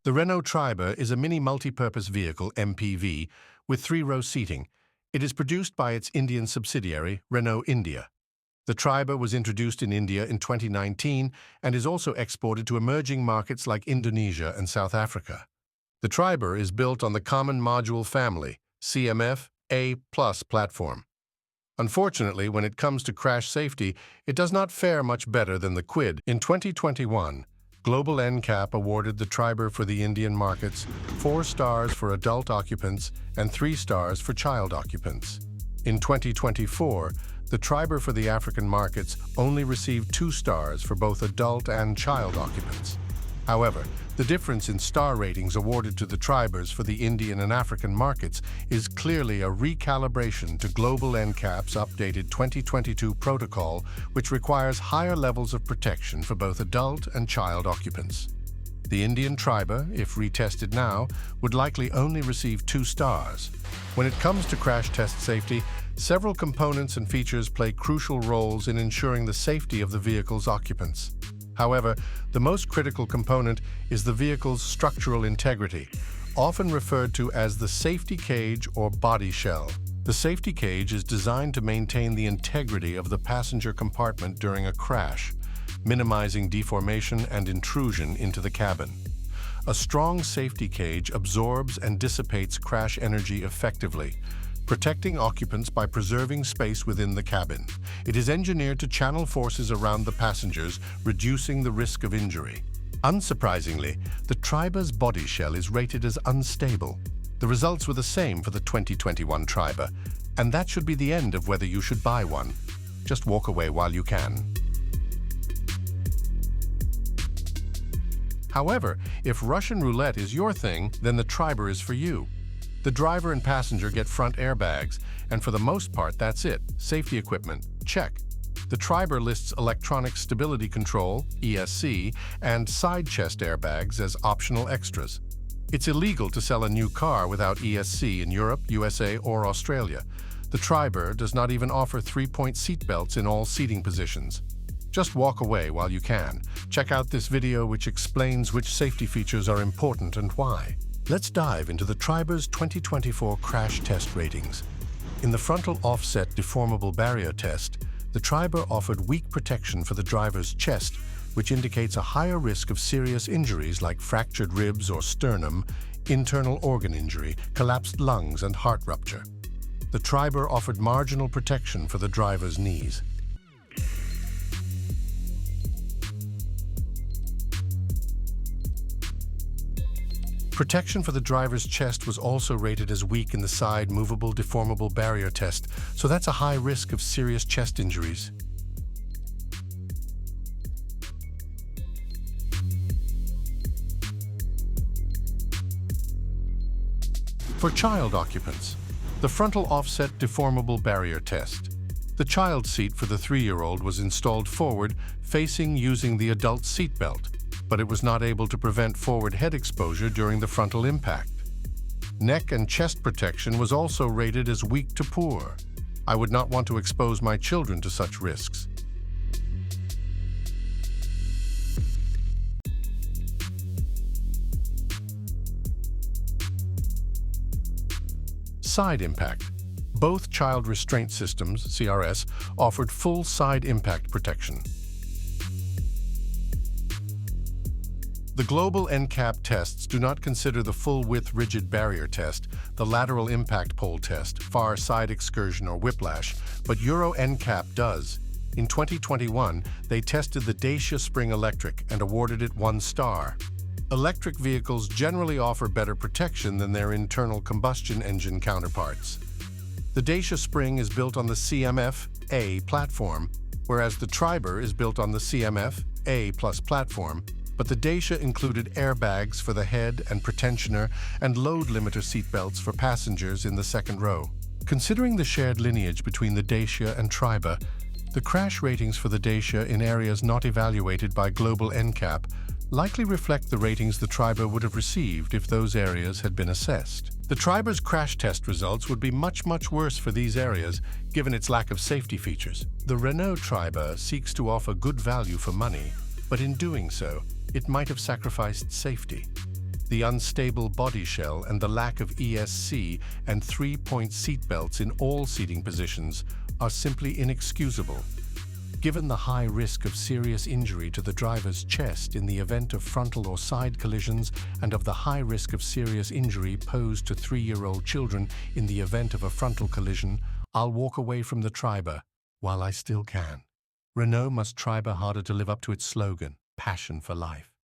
The Renault Triber is a mini multi-purpose vehicle (MPV) with three-row seating. It is produced by its Indian subsidiary, Renault India. The Triber was introduced in India in 2019 and is also exported to emerging markets like Indonesia and South Africa. The Triber is built on the Common Module Family (CMF) A+ platform. Unfortunately, when it comes to crash safety, it does not fare much better than the Quid. In 2021, Global NCAP awarded the Triber for the Indian markets 4 stars for adult occupants and 3 stars for child occupants. In 2024, the Triber for the African markets only received 2 stars for both adult and child occupants. However, the difference in star ratings awarded to the Tribers for the Indian and African markets is clearly a recalibration to Global NCAP's updated 2022 protocol, which requires higher levels of protection for both adult and child occupants. The Indian Triber, if retested now, would likely only receive 2 stars. When it comes to crash test safety, several components and features play crucial roles in ensuring the safety of the vehicle's occupants. However, the most critical component is the vehicle's structural integrity, often referred to as the safety cage or body shell. The safety cage is designed to maintain the integrity of the passenger compartment during a crash, minimizing deformation and intrusion into the cabin. A strong safety cage absorbs and dissipates crash energy effectively, protecting occupants by preserving space within the cabin. It is engineered to channel forces around the passengers, reducing the risk of injury. Unsurprisingly, the Triber's body shell is rated as unstable. The results were the same for the 2021 Triber, and that should be the end of whether you should buy one. Just walk away while you can. However, if Russian roulette is your thing, then the Triber is for you. The driver and passenger get front airbags, and for the most part, that's it. Safety equipment, check. The Triber lists electronic stability control, ESC, and side chest airbags as optional extras. It's illegal to sell a new car without ESC in Europe, USA, or Australia. The Triber does not even offer 3-point seat belts in all seating positions. Just walk away while you can. Check out this video which explains which safety features are important and why. Let's dive into the Triber's 2024 crash test ratings. In the frontal offset deformable barrier test, the Triber offered weak protection for the driver's chest, which indicates a higher risk of serious injuries like fractured ribs or sternum, internal organ injury, collapsed lungs, and heart rupture. The Triber offered marginal protection for the driver's knees. Protection for the driver's chest was also rated as weak in the side movable deformable barrier test, so that's a high risk of serious chest injuries. For child occupants, the frontal offset deformable barrier test. The child seat for the 3-year-old was installed forward, facing using the adult seat belt, but it was not able to prevent forward head exposure during the frontal impact. Neck and chest protection was also rated as weak to poor. I would not want to expose my children to such risks. Side impact. Both child restraint systems, CRS, offered full side impact protection. The Global NCAP tests do not consider the full-width rigid barrier test, the lateral impact pole test, far side excursion or whiplash, but Euro NCAP does. In 2021, they tested the Dacia Spring Electric and awarded it 1 star. Electric vehicles generally offer better protection than their internal combustion engine counterparts. The Dacia Spring is built on the CMF A platform, whereas the Triber is built on the CMF A+ platform, but the Dacia included airbags for the head and pretensioner and load limiter seatbelts for passengers in the second row. Considering the shared lineage between the Dacia and Triber, the crash ratings for the Dacia in areas not evaluated by Global NCAP likely reflect the ratings the Triber would have received if those areas had been assessed. The Triber's crash test results would be much worse for these areas, given its lack of safety features. The Renault Triber seeks to offer good value for money, but in doing so, it might have sacrificed safety. The unstable body shell and the lack of ESC and three-point seatbelts in all seating positions are simply inexcusable. Given the high risk of serious injury to the driver's chest in the event of frontal or side collisions and of the high risk of serious injury posed to 3-year-old children in the event of a frontal collision, I'll walk away from the Triber while I still can. Renault must Triber harder to live up to its slogan, passion for life.